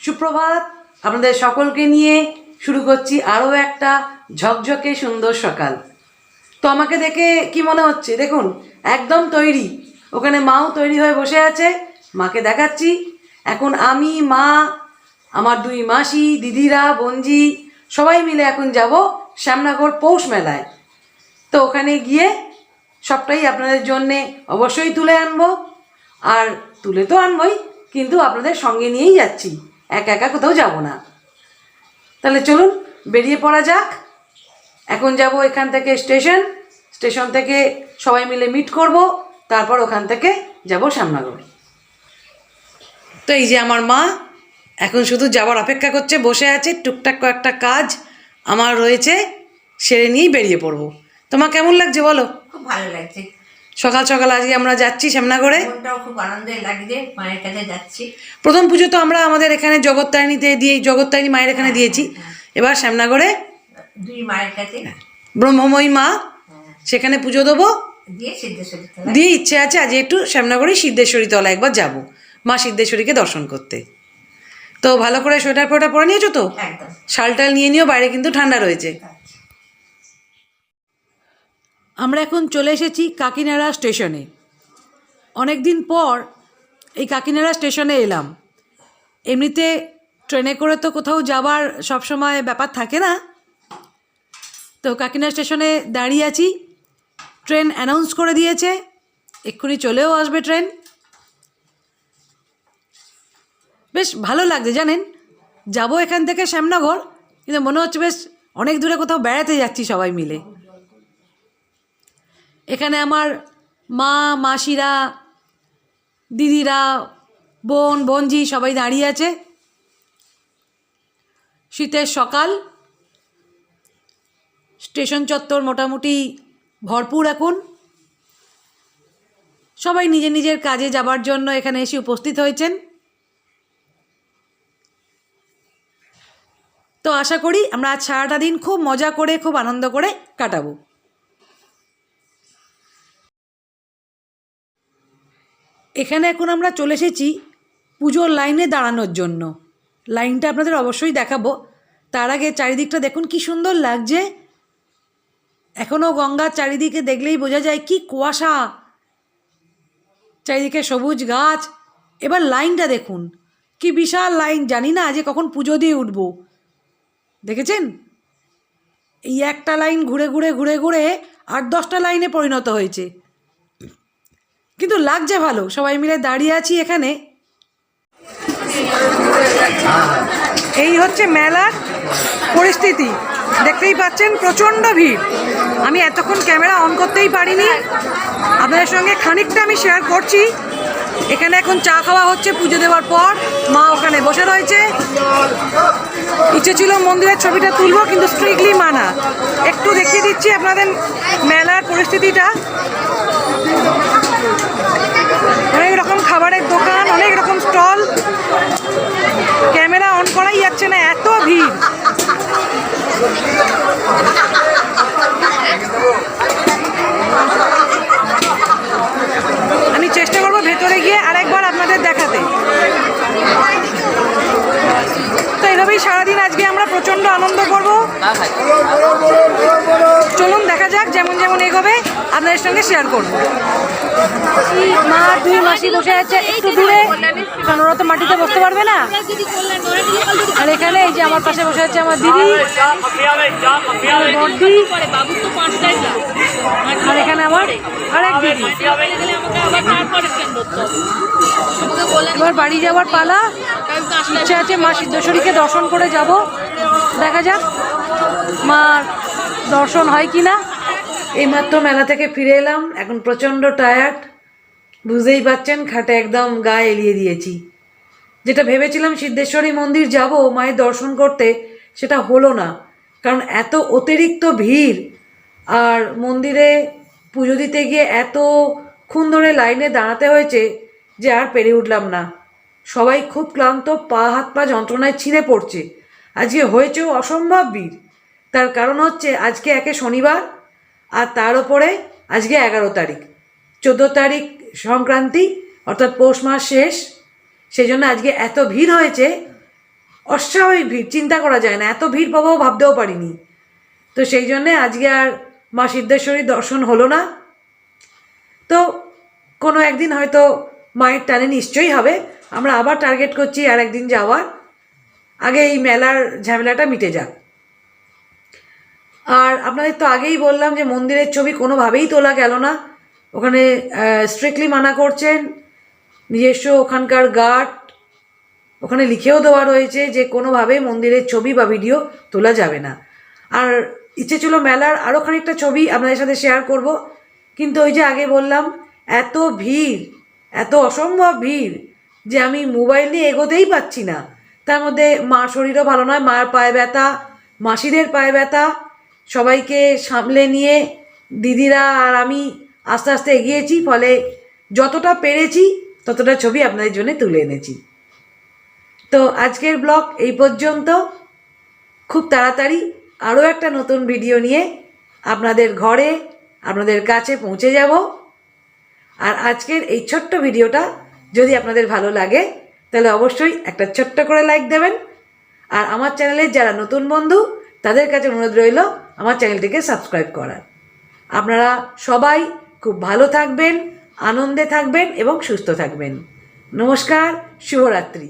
সুপ্রভাত। আপনাদের সকলকে নিয়ে শুরু করছি আরও একটা ঝকঝকে সুন্দর সকাল। তো আমাকে দেখে কি মনে হচ্ছে দেখুন, একদম তৈরি। ওখানে মাও তৈরি হয়ে বসে আছে, মাকে দেখাচ্ছি। এখন আমি, মা, আমার দুই মাসি, দিদিরা, বোনজি সবাই মিলে এখন যাব শ্যামনগর পৌষ মেলায়। তো ওখানে গিয়ে সবটাই আপনাদের জন্যে অবশ্যই তুলে আনবো। আর তুলে তো আনবই, কিন্তু আপনাদের সঙ্গে নিয়েই যাচ্ছি, একা একা কোথাও যাব না। তাহলে চলুন বেরিয়ে পড়া যাক। এখন যাব এখান থেকে স্টেশন থেকে সবাই মিলে মিট করব, তারপর ওখান থেকে যাব শ্যামনগর। তো এই যে আমার মা এখন শুধু যাওয়ার অপেক্ষা করছে, বসে আছে। টুকটাক কয়েকটা কাজ আমার রয়েছে, সেরে নিয়েই বেরিয়ে পড়বো। তোমার কেমন লাগছে বলো? খুব ভালো লাগছে। সকাল সকাল আজকে আমরা যাচ্ছি শ্যামনগরে। মনটাও খুব আনন্দের লাগছে, মায়ের কাছে যাচ্ছি। প্রথম পুজো তো আমরা আমাদের এখানে জগত্তারিণীতে দিয়ে, জগত্তারিণী মায়ের এখানে দিয়েছি। এবার শ্যামনগরে দুই মায়ের কাছে ব্রহ্মময়ী মা, সেখানে পুজো দেবো দিয়ে সিদ্ধেশ্বরী দিয়ে ইচ্ছে আছে আজ একটু শ্যামনগরে সিদ্ধেশ্বরী তলা একবার যাব, মা সিদ্ধেশ্বরীকে দর্শন করতে। তো ভালো করে সোয়েটার ফোয়েটার পরে নিয়েছো তো? একদম। শালটাল নিয়ে নিও, বাইরে কিন্তু ঠান্ডা রয়েছে। আমরা এখন চলে এসেছি কাকিনাড়া স্টেশনে। অনেক দিন পর এই কাকিনাড়া স্টেশনে এলাম। এমনিতে ট্রেনে করে তো কোথাও যাবার সবসময় ব্যাপার থাকে না। তো কাকিনাড়া স্টেশনে দাঁড়িয়ে আছি, ট্রেন অ্যানাউন্স করে দিয়েছে, এক্ষুনি চলেও আসবে ট্রেন। বেশ ভালো লাগছে জানেন, যাব এখান থেকে শ্যামনগর, কিন্তু মনে হচ্ছে বেশ অনেক দূরে কোথাও বেড়াতে যাচ্ছি সবাই মিলে। এখানে আমার মা, মাসিরা, দিদিরা, বোনজি সবাই দাঁড়িয়ে আছে। শীতের সকাল, স্টেশন চত্বর মোটামুটি ভরপুর। এখন সবাই নিজের নিজের কাজে যাবার জন্য এখানে এসে উপস্থিত হয়েছেন। তো আশা করি আমরা আজ সারাটা দিন খুব মজা করে, খুব আনন্দ করে কাটাবো। এখানে এখন আমরা চলে এসেছি পুজোর লাইনে দাঁড়ানোর জন্য। লাইনটা আপনাদের অবশ্যই দেখাবো। তার আগে চারিদিকটা দেখুন কি সুন্দর লাগছে। এখনও গঙ্গার চারিদিকে দেখলেই বোঝা যায় কি কুয়াশা, চারিদিকে সবুজ গাছ। এবার লাইনটা দেখুন কি বিশাল লাইন, জানি না আজকে কখন পুজো দিয়ে উঠবো। দেখেছেন, এই একটা লাইন ঘুরে ঘুরে ঘুরে ঘুরে 8-10টা লাইনে পরিণত হয়েছে, কিন্তু লাগছে ভালো। সবাই মিলে দাঁড়িয়ে আছি এখানে। এই হচ্ছে মেলার পরিস্থিতি, দেখতেই পাচ্ছেন প্রচণ্ড ভিড়। আমি এতক্ষণ ক্যামেরা অন করতেই পারিনি, আপনাদের সঙ্গে খানিকটা আমি শেয়ার করছি। এখানে এখন চা খাওয়া হচ্ছে পুজো দেওয়ার পর, মা ওখানে বসে রয়েছে। ইচ্ছে ছিল মন্দিরের ছবিটা তুলবো, কিন্তু স্ট্রিক্টলি মানা। একটু দেখিয়ে দিচ্ছি আপনাদের মেলার পরিস্থিতিটা। অনেক রকম খাবারের দোকান, অনেক রকম স্টল, ক্যামেরা অন করাই যাচ্ছে না, এত ভিড়। আমি চেষ্টা করবো ভেতরে গিয়ে আরেকবার আপনাদের দেখাতে। তো এইভাবেই সারাদিন আজকে আমরা প্রচণ্ড আনন্দ করব। চলুন দেখা যাক, যেমন যেমন এগোবে আপনাদের সঙ্গে শেয়ার করব। মা দুই মাসি বসে আছে একটু দূরে, কারণ ওরা তো মাটিতে বসতে পারবে না। আর এখানে এই যে আমার পাশে বসে আছে আমার দিদি, বড়দি, আর এখানে আমার আরেক দিদি। এবার বাড়ি যাওয়ার পালা। ইচ্ছে আছে মা সিদ্ধেশ্বরীকে দর্শন করে যাব, দেখা যাক মার দর্শন হয় কি না। এইমাত্র মেলা থেকে ফিরে এলাম, এখন প্রচণ্ড টায়ার্ড, বুঝতেই পারছেন। খাটে একদম গায়ে এলিয়ে দিয়েছি। যেটা ভেবেছিলাম সিদ্ধেশ্বরী মন্দির যাব মায়ের দর্শন করতে, সেটা হলো না, কারণ এত অতিরিক্ত ভিড়। আর মন্দিরে পুজো দিতে গিয়ে এতক্ষণ ধরে লাইনে দাঁড়াতে হয়েছে যে আর পেরে উঠলাম না। সবাই খুব ক্লান্ত, হাত পা যন্ত্রণায় ছিঁড়ে পড়ছে। আজকে হয়েছেও অসম্ভব ভিড়। তার কারণ হচ্ছে আজকে একে শনিবার, আর তার ওপরে আজকে 11 তারিখ, 14 তারিখ সংক্রান্তি, অর্থাৎ পৌষ মাস শেষ। সেই জন্য আজকে এত ভিড় হয়েছে অস্বাভাবিক ভিড়, চিন্তা করা যায় না, এত ভিড় পাবো ভাবতেও পারিনি। তো সেই জন্যে আজকে আর মা সিদ্ধেশ্বরীর দর্শন হলো না। তো কোনো একদিন হয়তো মায়ের টানে নিশ্চয়ই হবে। আমরা আবার টার্গেট করছি আর একদিন যাওয়ার, আগে এই মেলার ঝামেলাটা মিটে যাক। আর আপনাদের তো আগেই বললাম যে মন্দিরের ছবি কোনোভাবেই তোলা গেল না, ওখানে স্ট্রিক্টলি মানা করছেন। নিজস্ব ওখানকার গার্ড ওখানে লিখেও দেওয়া রয়েছে যে কোনোভাবেই মন্দিরের ছবি বা ভিডিও তোলা যাবে না। আর ইচ্ছে ছিল মেলার আরও খানিকটা ছবি আপনাদের সাথে শেয়ার করব, কিন্তু ওই যে আগে বললাম এত ভিড়, এত অসম্ভব ভিড় যে আমি মোবাইল নিয়ে এগোতেই পাচ্ছি না। তার মধ্যে মার শরীরও ভালো নয়, মায়ের পায়ে ব্যথা, মাসিদের পায়ে ব্যথা, সবাইকে সামলে নিয়ে দিদিরা আর আমি আস্তে আস্তে এগিয়েছি, ফলে যতটা পেরেছি ততটা ছবি আপনাদের জন্য তুলে এনেছি। তো আজকের ব্লগ এই পর্যন্ত। খুব তাড়াতাড়ি আরও একটা নতুন ভিডিও নিয়ে আপনাদের ঘরে, আপনাদের কাছে পৌঁছে যাব। আর আজকের এই ছোট্ট ভিডিওটা যদি আপনাদের ভালো লাগে তাহলে অবশ্যই একটা ছোট্ট করে লাইক দেবেন। আর আমার চ্যানেলের যারা নতুন বন্ধু তাদের কাছে অনুরোধ রইল আমার চ্যানেলটিকে সাবস্ক্রাইব করার। আপনারা সবাই খুব ভালো থাকবেন, আনন্দে থাকবেন এবং সুস্থ থাকবেন। নমস্কার, শুভরাত্রি।